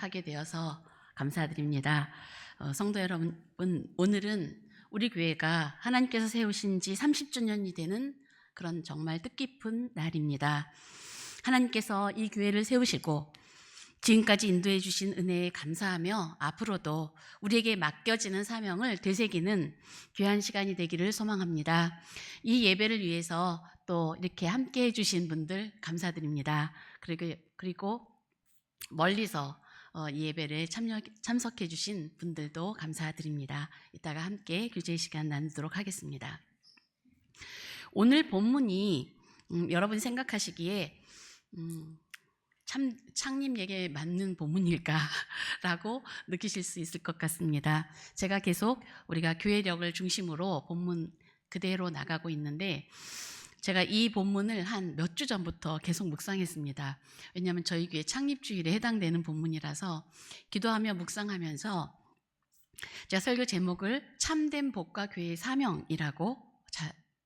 하게 되어서 감사드립니다. 성도 여러분, 오늘은 우리 교회가 하나님께서 세우신 지 30주년이 되는 그런 정말 뜻깊은 날입니다. 하나님께서 이 교회를 세우시고 지금까지 인도해 주신 은혜에 감사하며 앞으로도 우리에게 맡겨지는 사명을 되새기는 귀한 시간이 되기를 소망합니다. 이 예배를 위해서 또 이렇게 함께 해주신 분들 감사드립니다. 그리고 멀리서 이 예배를 참석해 주신 분들도 감사드립니다. 이따가 함께 교제 시간 나누도록 하겠습니다. 오늘 본문이 여러분이 생각하시기에 참 창립예에 맞는 본문일까라고 느끼실 수 있을 것 같습니다. 제가 계속 우리가 교회력을 중심으로 본문 그대로 나가고 있는데 제가 이 본문을 한 몇 주 전부터 계속 묵상했습니다. 왜냐하면 저희 교회 창립주일에 해당되는 본문이라서 기도하며 묵상하면서 제가 설교 제목을 참된 복과 교회의 사명이라고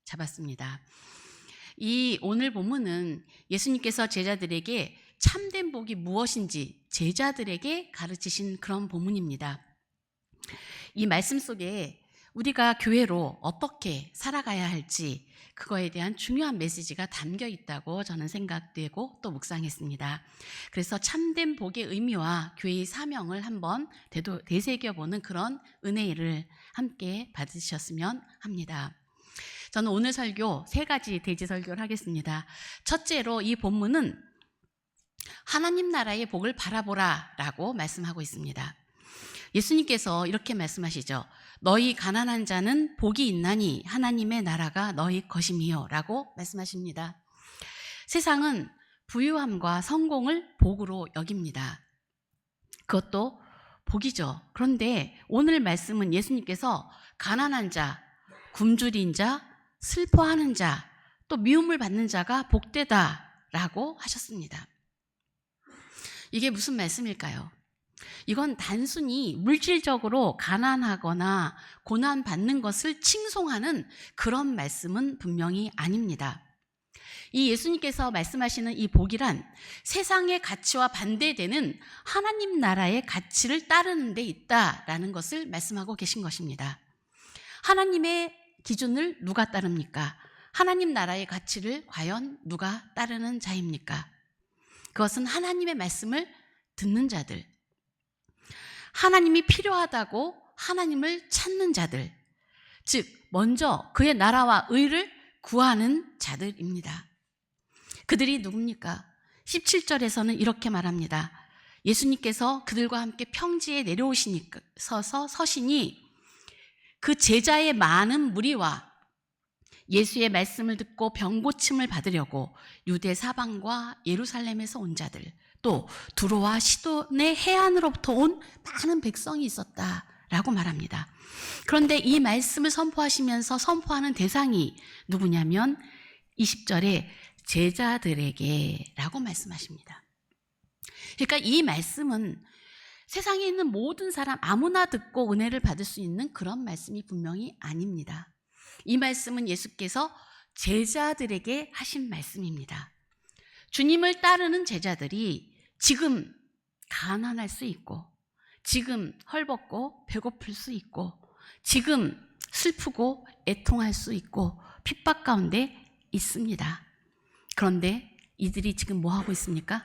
잡았습니다. 이 오늘 본문은 예수님께서 제자들에게 참된 복이 무엇인지 제자들에게 가르치신 그런 본문입니다. 이 말씀 속에 우리가 교회로 어떻게 살아가야 할지 그거에 대한 중요한 메시지가 담겨 있다고 저는 생각되고 또 묵상했습니다. 그래서 참된 복의 의미와 교회의 사명을 한번 되새겨보는 그런 은혜를 함께 받으셨으면 합니다. 저는 오늘 설교 3가지 대지 설교를 하겠습니다. 첫째로 이 본문은 하나님 나라의 복을 바라보라 라고 말씀하고 있습니다. 예수님께서 이렇게 말씀하시죠. 너희 가난한 자는 복이 있나니 하나님의 나라가 너희 것임이요 라고 말씀하십니다. 세상은 부유함과 성공을 복으로 여깁니다. 그것도 복이죠. 그런데 오늘 말씀은 예수님께서 가난한 자, 굶주린 자, 슬퍼하는 자, 또 미움을 받는 자가 복되다라고 하셨습니다. 이게 무슨 말씀일까요? 이건 단순히 물질적으로 가난하거나 고난받는 것을 칭송하는 그런 말씀은 분명히 아닙니다. 이 예수님께서 말씀하시는 이 복이란 세상의 가치와 반대되는 하나님 나라의 가치를 따르는 데 있다라는 것을 말씀하고 계신 것입니다. 하나님의 기준을 누가 따릅니까? 하나님 나라의 가치를 과연 누가 따르는 자입니까? 그것은 하나님의 말씀을 듣는 자들, 하나님이 필요하다고 하나님을 찾는 자들, 즉 먼저 그의 나라와 의를 구하는 자들입니다. 그들이 누굽니까? 17절에서는 이렇게 말합니다. 예수님께서 그들과 함께 평지에 서시니 그 제자의 많은 무리와 예수의 말씀을 듣고 병고침을 받으려고 유대 사방과 예루살렘에서 온 자들, 또 두로와 시돈의 해안으로부터 온 많은 백성이 있었다라고 말합니다. 그런데 이 말씀을 선포하시면서 선포하는 대상이 누구냐면 20절에 제자들에게 라고 말씀하십니다. 그러니까 이 말씀은 세상에 있는 모든 사람 아무나 듣고 은혜를 받을 수 있는 그런 말씀이 분명히 아닙니다. 이 말씀은 예수께서 제자들에게 하신 말씀입니다. 주님을 따르는 제자들이 지금 가난할 수 있고, 지금 헐벗고 배고플 수 있고, 지금 슬프고 애통할 수 있고 핍박 가운데 있습니다. 그런데 이들이 지금 뭐 하고 있습니까?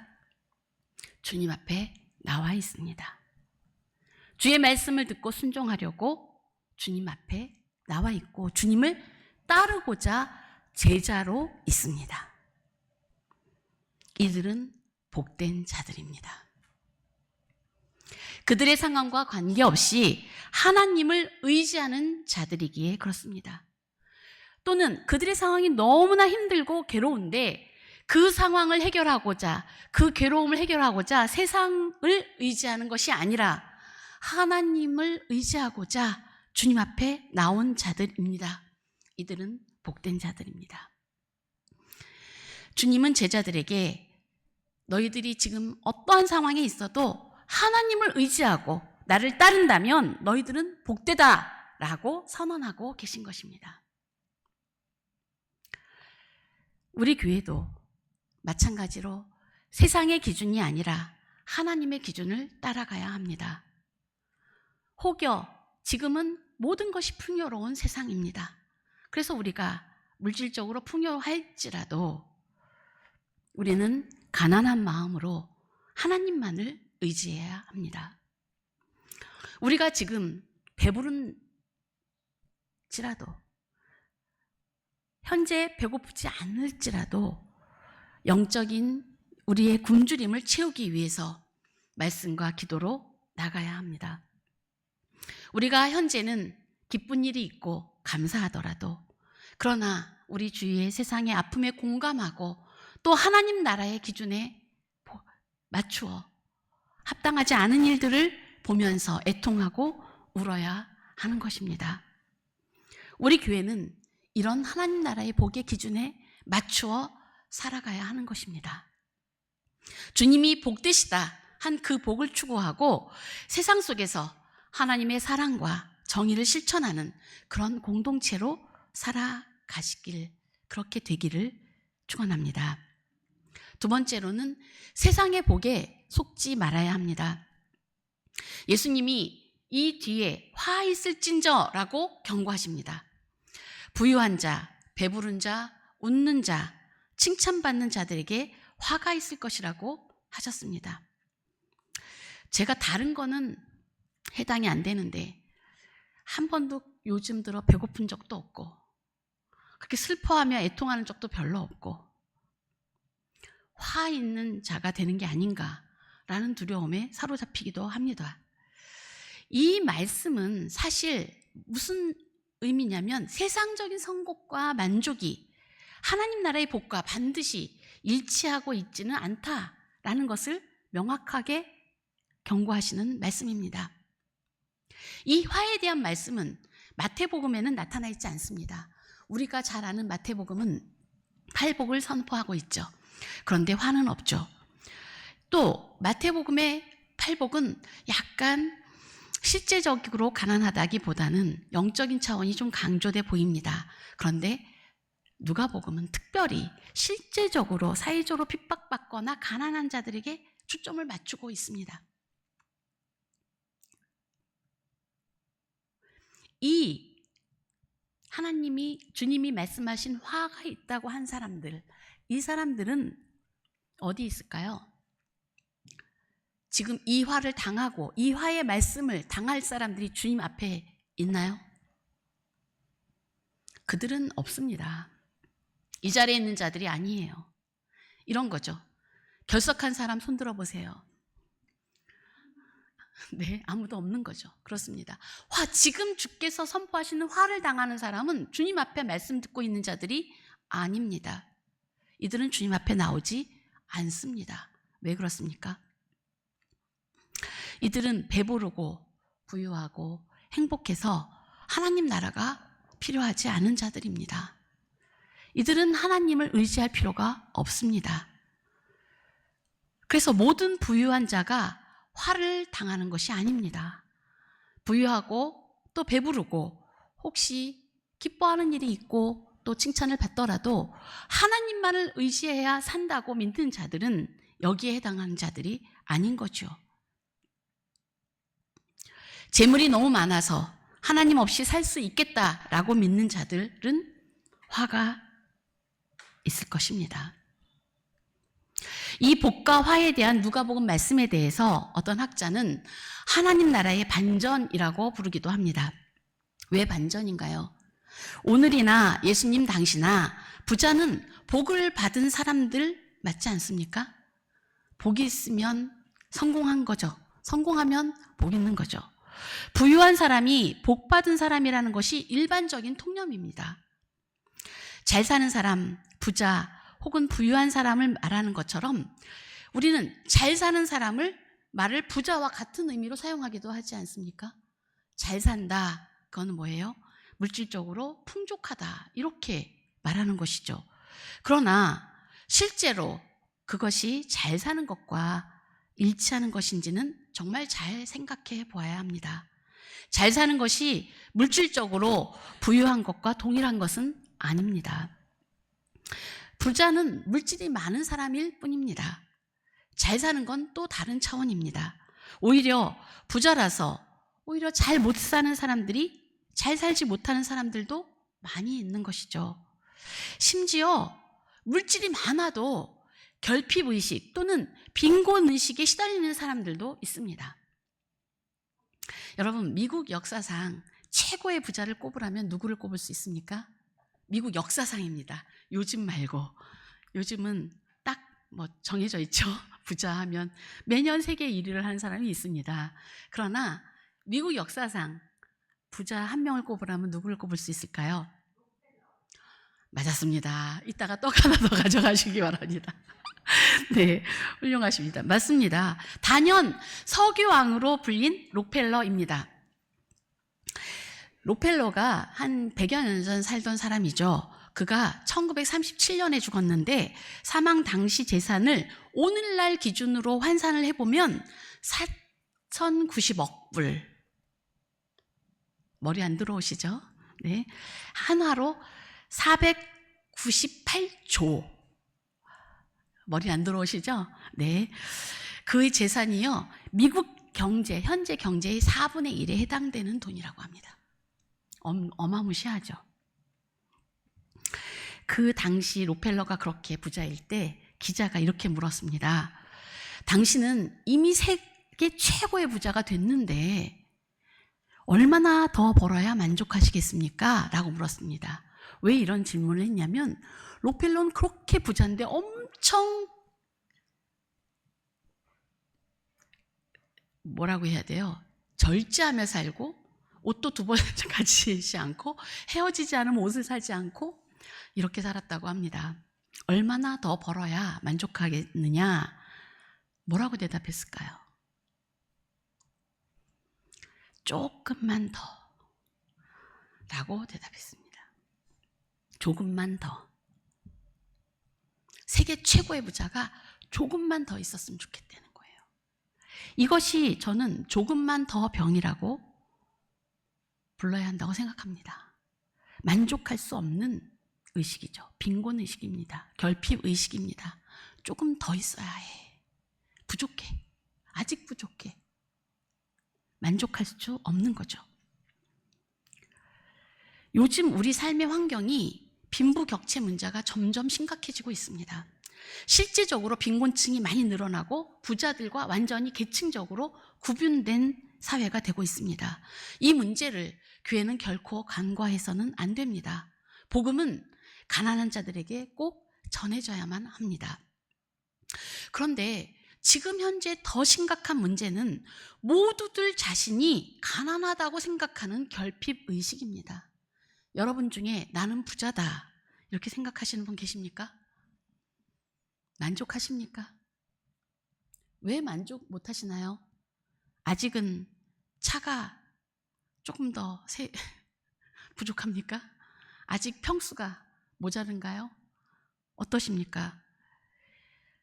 주님 앞에 나와 있습니다. 주의 말씀을 듣고 순종하려고 주님 앞에 나와 있고 주님을 따르고자 제자로 있습니다. 이들은 복된 자들입니다. 그들의 상황과 관계없이 하나님을 의지하는 자들이기에 그렇습니다. 또는 그들의 상황이 너무나 힘들고 괴로운데 그 상황을 해결하고자, 그 괴로움을 해결하고자 세상을 의지하는 것이 아니라 하나님을 의지하고자 주님 앞에 나온 자들입니다. 이들은 복된 자들입니다. 주님은 제자들에게 너희들이 지금 어떠한 상황에 있어도 하나님을 의지하고 나를 따른다면 너희들은 복되다라고 선언하고 계신 것입니다. 우리 교회도 마찬가지로 세상의 기준이 아니라 하나님의 기준을 따라가야 합니다. 혹여 지금은 모든 것이 풍요로운 세상입니다. 그래서 우리가 물질적으로 풍요할지라도 우리는 가난한 마음으로 하나님만을 의지해야 합니다. 우리가 지금 배부른지라도 현재 배고프지 않을지라도 영적인 우리의 굶주림을 채우기 위해서 말씀과 기도로 나가야 합니다. 우리가 현재는 기쁜 일이 있고 감사하더라도 그러나 우리 주위의 세상의 아픔에 공감하고 또 하나님 나라의 기준에 맞추어 합당하지 않은 일들을 보면서 애통하고 울어야 하는 것입니다. 우리 교회는 이런 하나님 나라의 복의 기준에 맞추어 살아가야 하는 것입니다. 주님이 복되시다 한 그 복을 추구하고 세상 속에서 하나님의 사랑과 정의를 실천하는 그런 공동체로 살아가시길, 그렇게 되기를 축원합니다. 두 번째로는 세상의 복에 속지 말아야 합니다. 예수님이 이 뒤에 화 있을진저라고 경고하십니다. 부유한 자, 배부른 자, 웃는 자, 칭찬받는 자들에게 화가 있을 것이라고 하셨습니다. 제가 다른 거는 해당이 안 되는데 한 번도 요즘 들어 배고픈 적도 없고 그렇게 슬퍼하며 애통하는 적도 별로 없고 화 있는 자가 되는 게 아닌가라는 두려움에 사로잡히기도 합니다. 이 말씀은 사실 무슨 의미냐면 세상적인 성공과 만족이 하나님 나라의 복과 반드시 일치하고 있지는 않다라는 것을 명확하게 경고하시는 말씀입니다. 이 화에 대한 말씀은 마태복음에는 나타나 있지 않습니다. 우리가 잘 아는 마태복음은 팔복을 선포하고 있죠. 그런데 화는 없죠. 또 마태복음의 팔복은 약간 실제적으로 가난하다기보다는 영적인 차원이 좀 강조돼 보입니다. 그런데 누가복음은 특별히 실제적으로 사회적으로 핍박받거나 가난한 자들에게 초점을 맞추고 있습니다. 이 주님이 말씀하신 화가 있다고 한 사람들, 이 사람들은 어디 있을까요? 지금 이 화를 당하고 이 화의 말씀을 당할 사람들이 주님 앞에 있나요? 그들은 없습니다. 이 자리에 있는 자들이 아니에요. 이런 거죠. 결석한 사람 손 들어보세요. 네, 아무도 없는 거죠. 그렇습니다. 지금 주께서 선포하시는 화를 당하는 사람은 주님 앞에 말씀 듣고 있는 자들이 아닙니다. 이들은 주님 앞에 나오지 않습니다. 왜 그렇습니까? 이들은 배부르고 부유하고 행복해서 하나님 나라가 필요하지 않은 자들입니다. 이들은 하나님을 의지할 필요가 없습니다. 그래서 모든 부유한 자가 화를 당하는 것이 아닙니다. 부유하고 또 배부르고 혹시 기뻐하는 일이 있고 또 칭찬을 받더라도 하나님만을 의지해야 산다고 믿는 자들은 여기에 해당하는 자들이 아닌 거죠. 재물이 너무 많아서 하나님 없이 살 수 있겠다라고 믿는 자들은 화가 있을 것입니다. 이 복과 화에 대한 누가복음 말씀에 대해서 어떤 학자는 하나님 나라의 반전이라고 부르기도 합니다. 왜 반전인가요? 오늘이나 예수님 당시나 부자는 복을 받은 사람들 맞지 않습니까? 복이 있으면 성공한 거죠. 성공하면 복 있는 거죠. 부유한 사람이 복 받은 사람이라는 것이 일반적인 통념입니다. 잘 사는 사람, 부자 혹은 부유한 사람을 말하는 것처럼 우리는 잘 사는 사람을 말을 부자와 같은 의미로 사용하기도 하지 않습니까? 잘 산다, 그건 뭐예요? 물질적으로 풍족하다, 이렇게 말하는 것이죠. 그러나 실제로 그것이 잘 사는 것과 일치하는 것인지는 정말 잘 생각해 보아야 합니다. 잘 사는 것이 물질적으로 부유한 것과 동일한 것은 아닙니다. 부자는 물질이 많은 사람일 뿐입니다. 잘 사는 건 또 다른 차원입니다. 오히려 부자라서 오히려 잘 못 사는 사람들이 잘 살지 못하는 사람들도 많이 있는 것이죠. 심지어 물질이 많아도 결핍의식 또는 빈곤의식에 시달리는 사람들도 있습니다. 여러분, 미국 역사상 최고의 부자를 꼽으라면 누구를 꼽을 수 있습니까? 미국 역사상입니다. 요즘 말고. 요즘은 딱 정해져 있죠. 부자 하면 매년 세계 1위를 하는 사람이 있습니다. 그러나 미국 역사상 부자 한 명을 꼽으라면 누구를 꼽을 수 있을까요? 맞았습니다. 이따가 떡 하나 더 가져가시기 바랍니다. 네, 훌륭하십니다. 맞습니다. 단연 석유왕으로 불린 록펠러입니다. 록펠러가 한 100여 년 전 살던 사람이죠. 그가 1937년에 죽었는데 사망 당시 재산을 오늘날 기준으로 환산을 해보면 4,090억 불. 머리 안 들어오시죠? 네, 한화로 498조. 머리 안 들어오시죠? 네. 그의 재산이요, 미국 경제, 현재 경제의 4분의 1에 해당되는 돈이라고 합니다. 어마무시하죠. 그 당시 록펠러가 그렇게 부자일 때 기자가 이렇게 물었습니다. 당신은 이미 세계 최고의 부자가 됐는데 얼마나 더 벌어야 만족하시겠습니까? 라고 물었습니다. 왜 이런 질문을 했냐면 록펠러는 그렇게 부자인데 엄청 뭐라고 해야 돼요? 절제하며 살고 옷도 2번 가지지 않고 헤어지지 않으면 옷을 사지 않고 이렇게 살았다고 합니다. 얼마나 더 벌어야 만족하겠느냐? 뭐라고 대답했을까요? 조금만 더 라고 대답했습니다. 조금만 더. 세계 최고의 부자가 조금만 더 있었으면 좋겠다는 거예요. 이것이 저는 조금만 더 병이라고 불러야 한다고 생각합니다. 만족할 수 없는 의식이죠. 빈곤의식입니다. 결핍의식입니다. 조금 더 있어야 해. 부족해. 아직 부족해. 만족할 수 없는 거죠. 요즘 우리 삶의 환경이 빈부격차 문제가 점점 심각해지고 있습니다. 실질적으로 빈곤층이 많이 늘어나고 부자들과 완전히 계층적으로 구분된 사회가 되고 있습니다. 이 문제를 교회는 결코 간과해서는 안 됩니다. 복음은 가난한 자들에게 꼭 전해져야만 합니다. 그런데 지금 현재 더 심각한 문제는 모두들 자신이 가난하다고 생각하는 결핍의식입니다. 여러분 중에 나는 부자다 이렇게 생각하시는 분 계십니까? 만족하십니까? 왜 만족 못 하시나요? 아직은 차가 조금 더 부족합니까? 아직 평수가 모자른가요? 어떠십니까?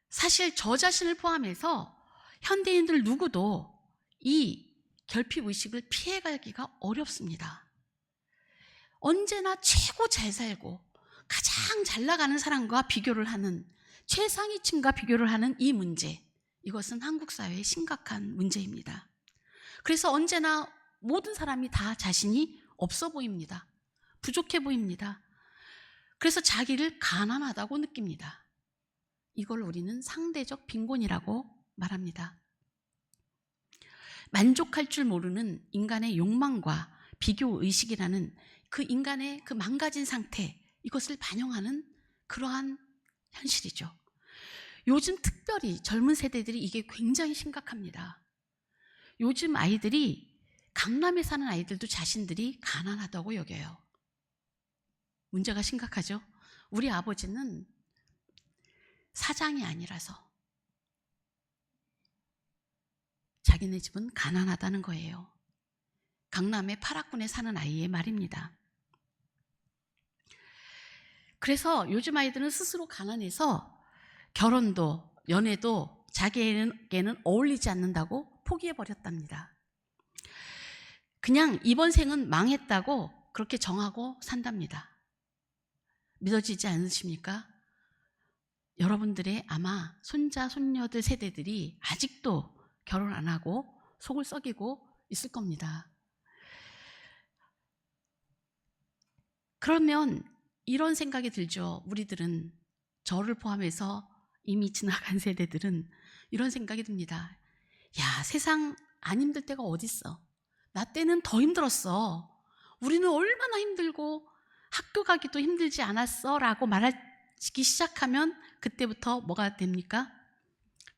사실 저 자신을 포함해서 현대인들 누구도 이 결핍의식을 피해가기가 어렵습니다. 언제나 최고 잘 살고 가장 잘 나가는 사람과 비교를 하는, 최상위층과 비교를 하는 이 문제, 이것은 한국 사회의 심각한 문제입니다. 그래서 언제나 모든 사람이 다 자신이 없어 보입니다. 부족해 보입니다. 그래서 자기를 가난하다고 느낍니다. 이걸 우리는 상대적 빈곤이라고 말합니다. 만족할 줄 모르는 인간의 욕망과 비교의식이라는 그 인간의 그 망가진 상태, 이것을 반영하는 그러한 현실이죠. 요즘 특별히 젊은 세대들이 이게 굉장히 심각합니다. 요즘 아이들이, 강남에 사는 아이들도 자신들이 가난하다고 여겨요. 문제가 심각하죠. 우리 아버지는 사장이 아니라서 자기네 집은 가난하다는 거예요. 강남의 8학군에 사는 아이의 말입니다. 그래서 요즘 아이들은 스스로 가난해서 결혼도 연애도 자기에게는 어울리지 않는다고 포기해버렸답니다. 그냥 이번 생은 망했다고 그렇게 정하고 산답니다. 믿어지지 않으십니까? 여러분들의 아마 손자, 손녀들 세대들이 아직도 결혼 안 하고 속을 썩이고 있을 겁니다. 그러면 이런 생각이 들죠. 우리들은, 저를 포함해서 이미 지나간 세대들은 이런 생각이 듭니다. 야, 세상 안 힘들 때가 어딨어. 나 때는 더 힘들었어. 우리는 얼마나 힘들고 학교 가기도 힘들지 않았어 라고 말하기 시작하면 그때부터 뭐가 됩니까?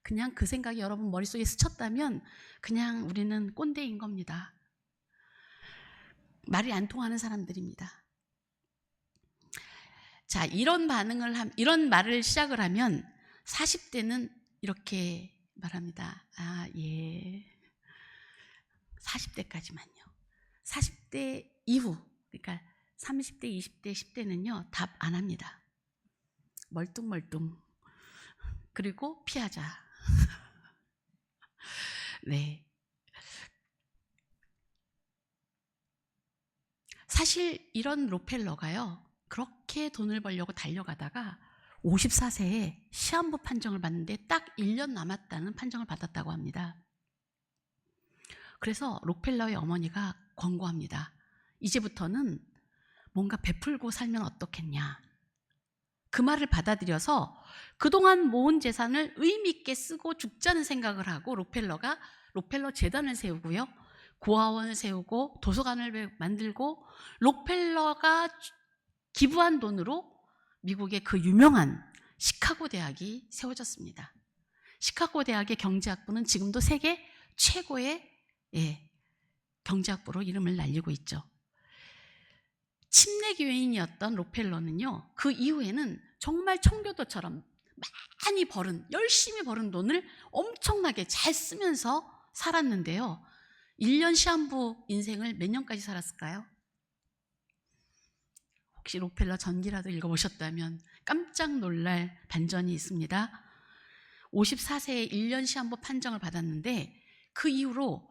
그냥 그 생각이 여러분 머릿속에 스쳤다면 그냥 우리는 꼰대인 겁니다. 말이 안 통하는 사람들입니다. 자, 이런 말을 시작을 하면 40대는 이렇게 말합니다. 아, 예. 40대까지만요. 40대 이후, 그러니까 30대, 20대, 10대는요, 답 안 합니다. 멀뚱멀뚱. 그리고 피하자. 네. 사실 이런 로펠러가요, 그렇게 돈을 벌려고 달려가다가 54세에 시한부 판정을 받는데 딱 1년 남았다는 판정을 받았다고 합니다. 그래서 록펠러의 어머니가 권고합니다. 이제부터는 뭔가 베풀고 살면 어떻겠냐. 그 말을 받아들여서 그동안 모은 재산을 의미 있게 쓰고 죽자는 생각을 하고 록펠러 재단을 세우고요. 고아원을 세우고 도서관을 만들고 록펠러가 기부한 돈으로 미국의 그 유명한 시카고 대학이 세워졌습니다. 시카고 대학의 경제학부는 지금도 세계 최고의 경제학부로 이름을 날리고 있죠. 침례 교인이었던 록펠러는요, 그 이후에는 정말 청교도처럼 열심히 벌은 돈을 엄청나게 잘 쓰면서 살았는데요. 1년 시한부 인생을 몇 년까지 살았을까요? 혹시 록펠러 전기라도 읽어보셨다면 깜짝 놀랄 반전이 있습니다. 54세에 1년 시한부 판정을 받았는데 그 이후로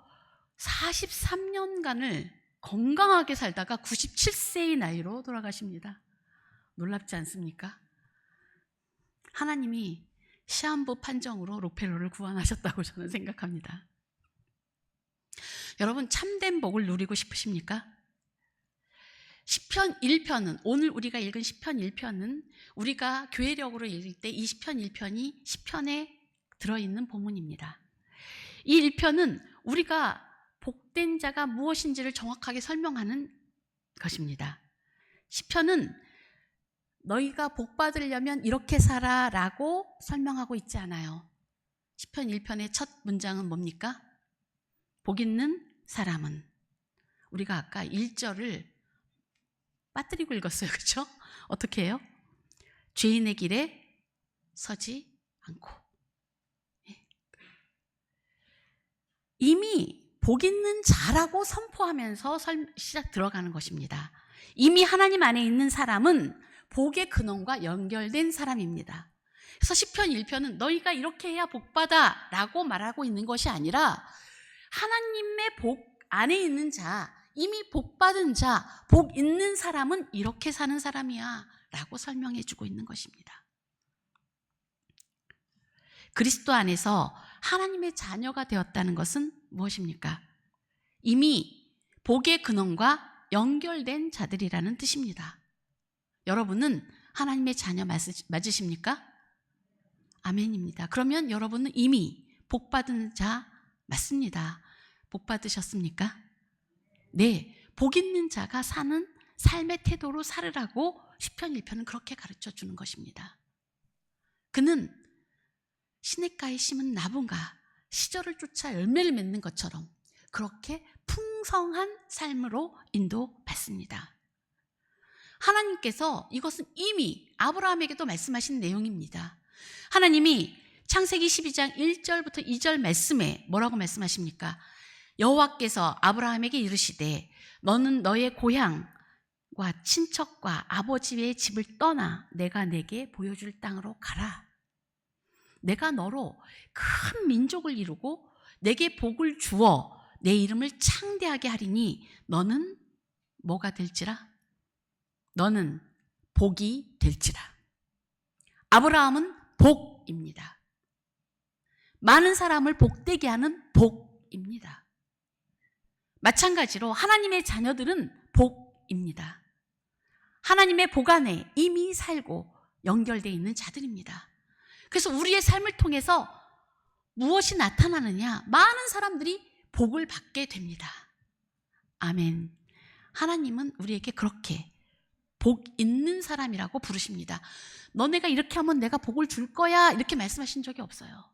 43년간을 건강하게 살다가 97세의 나이로 돌아가십니다. 놀랍지 않습니까? 하나님이 시한부 판정으로 록펠러를 구원하셨다고 저는 생각합니다. 여러분, 참된 복을 누리고 싶으십니까? 시편 1편은, 오늘 우리가 읽은 시편 1편은 우리가 교회력으로 읽을 때 이 시편 1편이 시편에 들어있는 본문입니다. 이 1편은 우리가 복된 자가 무엇인지를 정확하게 설명하는 것입니다. 시편은 너희가 복 받으려면 이렇게 살아 라고 설명하고 있지 않아요. 시편 1편의 첫 문장은 뭡니까? 복 있는 사람은, 우리가 아까 1절을 빠뜨리고 읽었어요. 그렇죠? 어떻게 해요? 죄인의 길에 서지 않고. 이미 복 있는 자라고 선포하면서 시작 들어가는 것입니다. 이미 하나님 안에 있는 사람은 복의 근원과 연결된 사람입니다. 그래서 시편 1편은 너희가 이렇게 해야 복받아 라고 말하고 있는 것이 아니라 하나님의 복 안에 있는 자, 이미 복받은 자, 복 있는 사람은 이렇게 사는 사람이야 라고 설명해 주고 있는 것입니다. 그리스도 안에서 하나님의 자녀가 되었다는 것은 무엇입니까? 이미 복의 근원과 연결된 자들이라는 뜻입니다. 여러분은 하나님의 자녀 맞으십니까? 아멘입니다. 그러면 여러분은 이미 복받은 자 맞습니다. 복 받으셨습니까? 네, 복 있는 자가 사는 삶의 태도로 살으라고 시편 1편은 그렇게 가르쳐 주는 것입니다. 그는 시냇가에 심은 나무가 시절을 쫓아 열매를 맺는 것처럼 그렇게 풍성한 삶으로 인도받습니다. 하나님께서 이것은 이미 아브라함에게도 말씀하신 내용입니다. 하나님이 창세기 12장 1절부터 2절 말씀에 뭐라고 말씀하십니까? 여호와께서 아브라함에게 이르시되 너는 너의 고향과 친척과 아버지의 집을 떠나 내가 내게 보여줄 땅으로 가라. 내가 너로 큰 민족을 이루고 내게 복을 주어 내 이름을 창대하게 하리니 너는 뭐가 될지라? 너는 복이 될지라. 아브라함은 복입니다. 많은 사람을 복되게 하는 복입니다. 마찬가지로 하나님의 자녀들은 복입니다. 하나님의 복 안에 이미 살고 연결되어 있는 자들입니다. 그래서 우리의 삶을 통해서 무엇이 나타나느냐? 많은 사람들이 복을 받게 됩니다. 아멘. 하나님은 우리에게 그렇게 복 있는 사람이라고 부르십니다. 너네가 이렇게 하면 내가 복을 줄 거야, 이렇게 말씀하신 적이 없어요.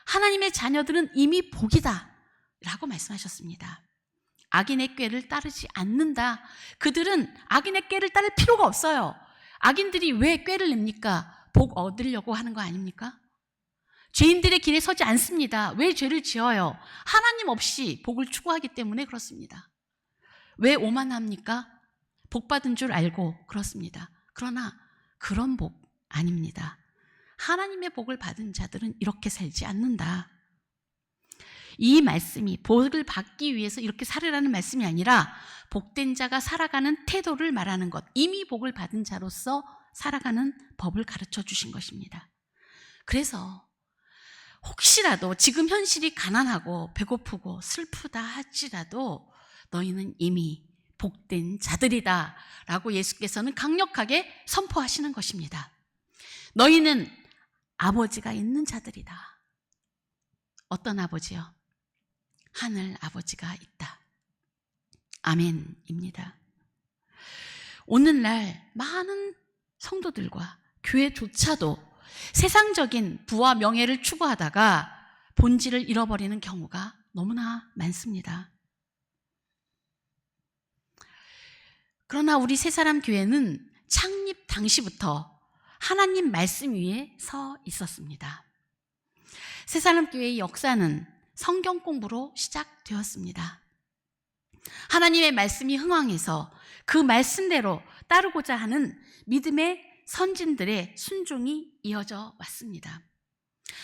하나님의 자녀들은 이미 복이다 라고 말씀하셨습니다. 악인의 꾀를 따르지 않는다. 그들은 악인의 꾀를 따를 필요가 없어요. 악인들이 왜 꾀를 냅니까? 복 얻으려고 하는 거 아닙니까? 죄인들의 길에 서지 않습니다. 왜 죄를 지어요? 하나님 없이 복을 추구하기 때문에 그렇습니다. 왜 오만합니까? 복 받은 줄 알고 그렇습니다. 그러나 그런 복 아닙니다. 하나님의 복을 받은 자들은 이렇게 살지 않는다. 이 말씀이 복을 받기 위해서 이렇게 살으라는 말씀이 아니라 복된 자가 살아가는 태도를 말하는 것, 이미 복을 받은 자로서 살아가는 법을 가르쳐 주신 것입니다. 그래서 혹시라도 지금 현실이 가난하고 배고프고 슬프다 할지라도 너희는 이미 복된 자들이다 라고 예수께서는 강력하게 선포하시는 것입니다. 너희는 아버지가 있는 자들이다. 어떤 아버지요? 하늘 아버지가 있다. 아멘입니다. 오늘날 많은 성도들과 교회조차도 세상적인 부와 명예를 추구하다가 본질을 잃어버리는 경우가 너무나 많습니다. 그러나 우리 새사람 교회는 창립 당시부터 하나님 말씀 위에 서 있었습니다. 새사람 교회의 역사는 성경 공부로 시작되었습니다. 하나님의 말씀이 흥황해서 그 말씀대로 따르고자 하는 믿음의 선진들의 순종이 이어져 왔습니다.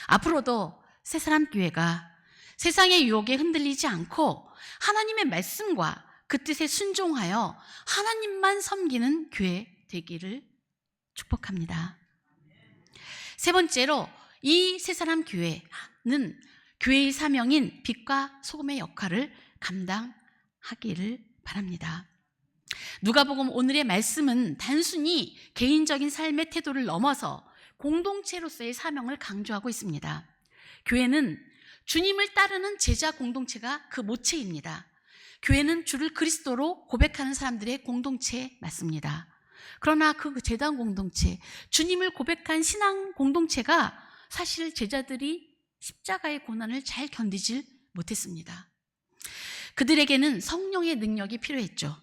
앞으로도 새사람 교회가 세상의 유혹에 흔들리지 않고 하나님의 말씀과 그 뜻에 순종하여 하나님만 섬기는 교회 되기를 축복합니다. 세 번째로 이 새사람 교회는 교회의 사명인 빛과 소금의 역할을 감당하기를 바랍니다. 누가복음 오늘의 말씀은 단순히 개인적인 삶의 태도를 넘어서 공동체로서의 사명을 강조하고 있습니다. 교회는 주님을 따르는 제자 공동체가 그 모체입니다. 교회는 주를 그리스도로 고백하는 사람들의 공동체 맞습니다. 그러나 그 제단 공동체, 주님을 고백한 신앙 공동체가 사실 제자들이 십자가의 고난을 잘 견디질 못했습니다. 그들에게는 성령의 능력이 필요했죠.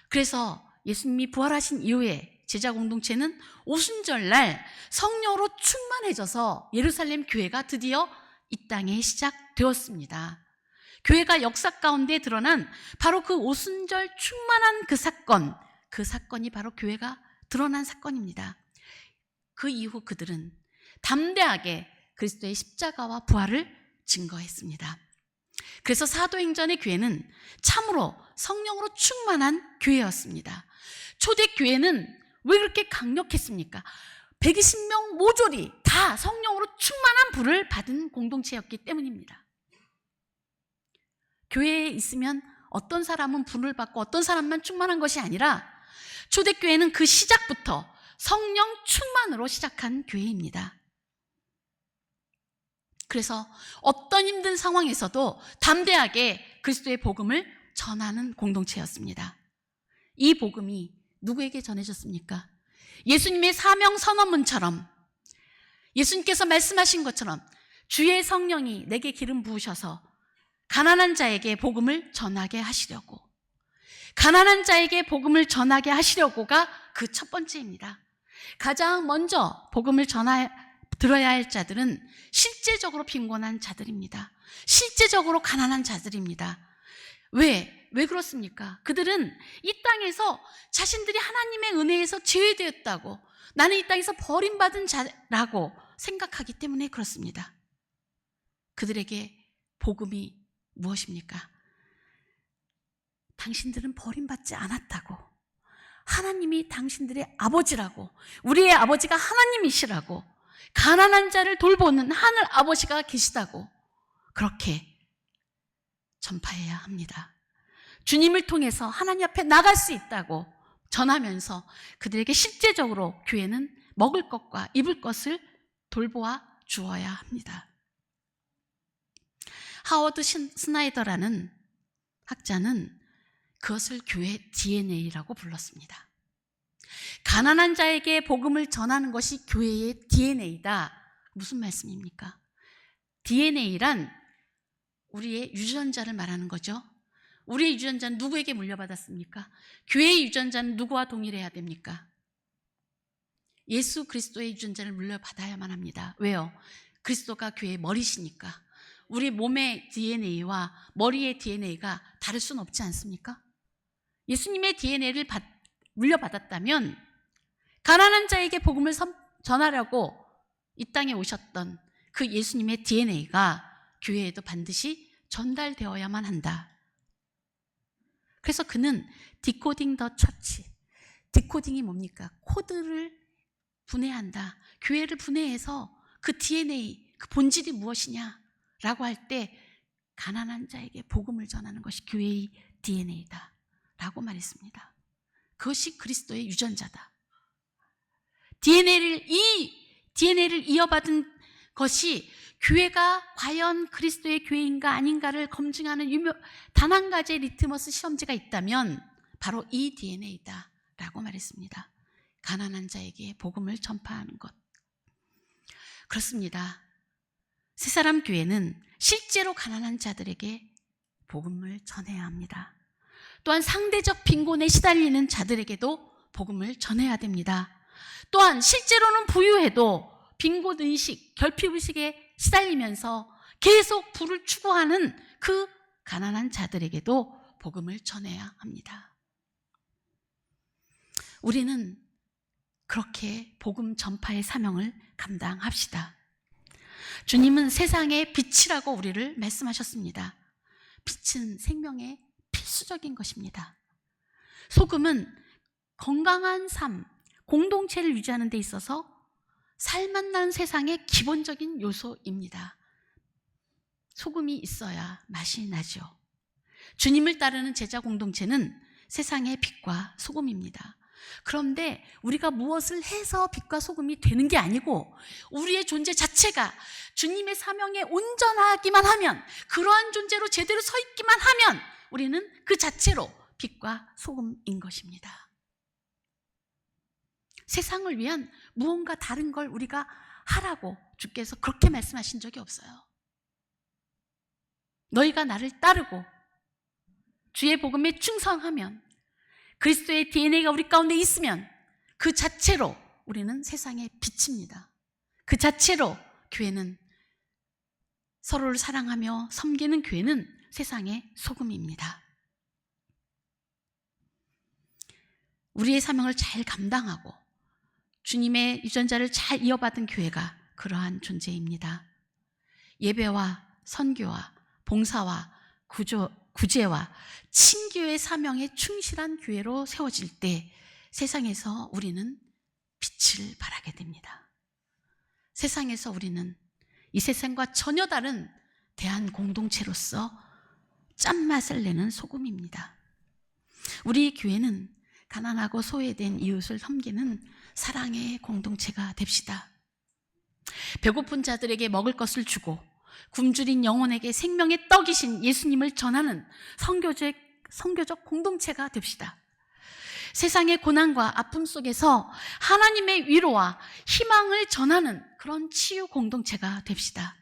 그래서 예수님이 부활하신 이후에 제자 공동체는 오순절날 성령으로 충만해져서 예루살렘 교회가 드디어 이 땅에 시작되었습니다. 교회가 역사 가운데 드러난 바로 그 오순절 충만한 그 사건이 바로 교회가 드러난 사건입니다. 그 이후 그들은 담대하게 그리스도의 십자가와 부활을 증거했습니다. 그래서 사도행전의 교회는 참으로 성령으로 충만한 교회였습니다. 초대교회는 왜 그렇게 강력했습니까? 120명 모조리 다 성령으로 충만한 불을 받은 공동체였기 때문입니다. 교회에 있으면 어떤 사람은 불을 받고 어떤 사람만 충만한 것이 아니라 초대교회는 그 시작부터 성령 충만으로 시작한 교회입니다. 그래서 어떤 힘든 상황에서도 담대하게 그리스도의 복음을 전하는 공동체였습니다. 이 복음이 누구에게 전해졌습니까? 예수님의 사명 선언문처럼 예수님께서 말씀하신 것처럼 주의 성령이 내게 기름 부으셔서 가난한 자에게 복음을 전하게 하시려고, 가난한 자에게 복음을 전하게 하시려고가 그 첫 번째입니다. 가장 먼저 복음을 들어야 할 자들은 실제적으로 빈곤한 자들입니다. 실제적으로 가난한 자들입니다. 왜 그렇습니까? 그들은 이 땅에서 자신들이 하나님의 은혜에서 제외되었다고, 나는 이 땅에서 버림받은 자라고 생각하기 때문에 그렇습니다. 그들에게 복음이 무엇입니까? 당신들은 버림받지 않았다고, 하나님이 당신들의 아버지라고, 우리의 아버지가 하나님이시라고, 가난한 자를 돌보는 하늘 아버지가 계시다고 그렇게 전파해야 합니다. 주님을 통해서 하나님 앞에 나갈 수 있다고 전하면서 그들에게 실제적으로 교회는 먹을 것과 입을 것을 돌보아 주어야 합니다. 하워드 스나이더라는 학자는 그것을 교회 DNA라고 불렀습니다. 가난한 자에게 복음을 전하는 것이 교회의 DNA다. 무슨 말씀입니까? DNA란 우리의 유전자를 말하는 거죠. 우리의 유전자는 누구에게 물려받았습니까? 교회의 유전자는 누구와 동일해야 됩니까? 예수 그리스도의 유전자를 물려받아야만 합니다. 왜요? 그리스도가 교회의 머리시니까. 우리 몸의 DNA와 머리의 DNA가 다를 수는 없지 않습니까? 예수님의 DNA를 물려받았다면 가난한 자에게 복음을 전하려고 이 땅에 오셨던 그 예수님의 DNA가 교회에도 반드시 전달되어야만 한다. 그래서 그는 디코딩 더 처치, 디코딩이 뭡니까? 코드를 분해한다. 교회를 분해해서 그 DNA, 그 본질이 무엇이냐라고 할 때 가난한 자에게 복음을 전하는 것이 교회의 DNA다 라고 말했습니다. 그것이 그리스도의 유전자다. DNA를 이어받은 것이 교회가 과연 그리스도의 교회인가 아닌가를 검증하는 단 한 가지의 리트머스 시험지가 있다면 바로 이 DNA다 라고 말했습니다. 가난한 자에게 복음을 전파하는 것. 그렇습니다. 새사람 교회는 실제로 가난한 자들에게 복음을 전해야 합니다. 또한 상대적 빈곤에 시달리는 자들에게도 복음을 전해야 됩니다. 또한 실제로는 부유해도 빈곤의식, 결핍의식에 시달리면서 계속 부를 추구하는 그 가난한 자들에게도 복음을 전해야 합니다. 우리는 그렇게 복음 전파의 사명을 감당합시다. 주님은 세상의 빛이라고 우리를 말씀하셨습니다. 빛은 생명의 필수적인 것입니다. 소금은 건강한 삶, 공동체를 유지하는 데 있어서 살맛난 세상의 기본적인 요소입니다. 소금이 있어야 맛이 나죠. 주님을 따르는 제자 공동체는 세상의 빛과 소금입니다. 그런데 우리가 무엇을 해서 빛과 소금이 되는 게 아니고 우리의 존재 자체가 주님의 사명에 온전하기만 하면, 그러한 존재로 제대로 서 있기만 하면 우리는 그 자체로 빛과 소금인 것입니다. 세상을 위한 무언가 다른 걸 우리가 하라고 주께서 그렇게 말씀하신 적이 없어요. 너희가 나를 따르고 주의 복음에 충성하면, 그리스도의 DNA가 우리 가운데 있으면 그 자체로 우리는 세상의 빛입니다. 그 자체로 교회는, 서로를 사랑하며 섬기는 교회는 세상의 소금입니다. 우리의 사명을 잘 감당하고 주님의 유전자를 잘 이어받은 교회가 그러한 존재입니다. 예배와 선교와 봉사와 구제와 친교의 사명에 충실한 교회로 세워질 때 세상에서 우리는 빛을 발하게 됩니다. 세상에서 우리는 이 세상과 전혀 다른 대한 공동체로서 짠맛을 내는 소금입니다. 우리 교회는 가난하고 소외된 이웃을 섬기는 사랑의 공동체가 됩시다. 배고픈 자들에게 먹을 것을 주고 굶주린 영혼에게 생명의 떡이신 예수님을 전하는 선교적 공동체가 됩시다. 세상의 고난과 아픔 속에서 하나님의 위로와 희망을 전하는 그런 치유 공동체가 됩시다.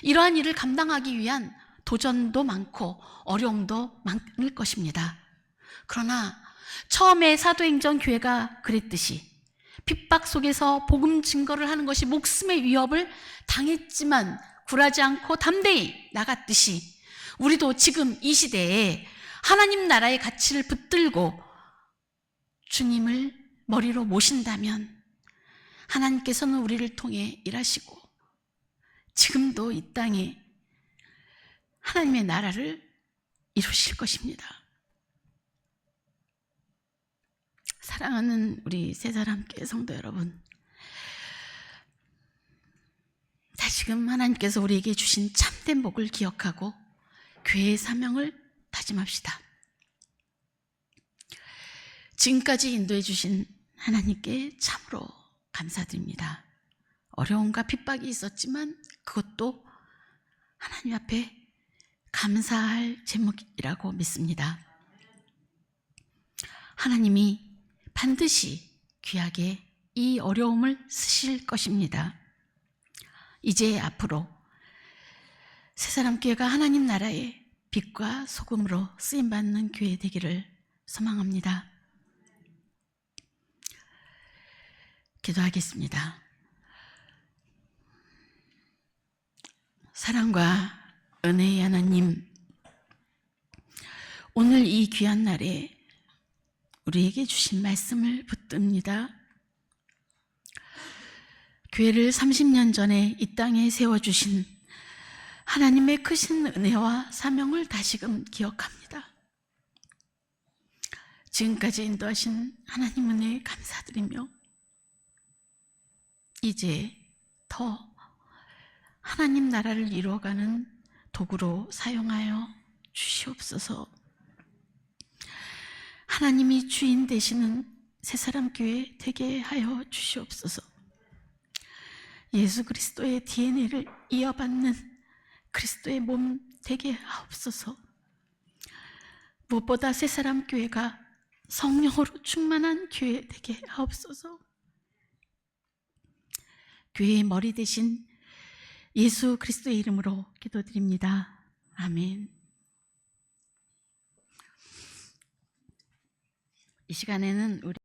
이러한 일을 감당하기 위한 도전도 많고 어려움도 많을 것입니다. 그러나 처음에 사도행전 교회가 그랬듯이 핍박 속에서 복음 증거를 하는 것이 목숨의 위협을 당했지만 굴하지 않고 담대히 나갔듯이 우리도 지금 이 시대에 하나님 나라의 가치를 붙들고 주님을 머리로 모신다면 하나님께서는 우리를 통해 일하시고 지금도 이 땅에 하나님의 나라를 이루실 것입니다. 사랑하는 우리 새사람교회 성도 여러분, 다시금 하나님께서 우리에게 주신 참된 복을 기억하고 교회의 사명을 다짐합시다. 지금까지 인도해 주신 하나님께 참으로 감사드립니다. 어려움과 핍박이 있었지만 그것도 하나님 앞에 감사할 제목이라고 믿습니다. 하나님이 반드시 귀하게 이 어려움을 쓰실 것입니다. 이제 앞으로 새사람교회가 하나님 나라의 빛과 소금으로 쓰임받는 교회 되기를 소망합니다. 기도하겠습니다. 사랑과 은혜의 하나님, 오늘 이 귀한 날에 우리에게 주신 말씀을 붙듭니다. 교회를 30년 전에 이 땅에 세워주신 하나님의 크신 은혜와 사명을 다시금 기억합니다. 지금까지 인도하신 하나님 은혜에 감사드리며 이제 더 하나님 나라를 이루어가는 도구로 사용하여 주시옵소서. 하나님이 주인 되시는 새사람교회 되게 하여 주시옵소서. 예수 그리스도의 DNA를 이어받는 그리스도의 몸 되게 하옵소서. 무엇보다 새사람교회가 성령으로 충만한 교회 되게 하옵소서. 교회의 머리 대신 예수 그리스도의 이름으로 기도드립니다. 아멘. 이 시간에는 우리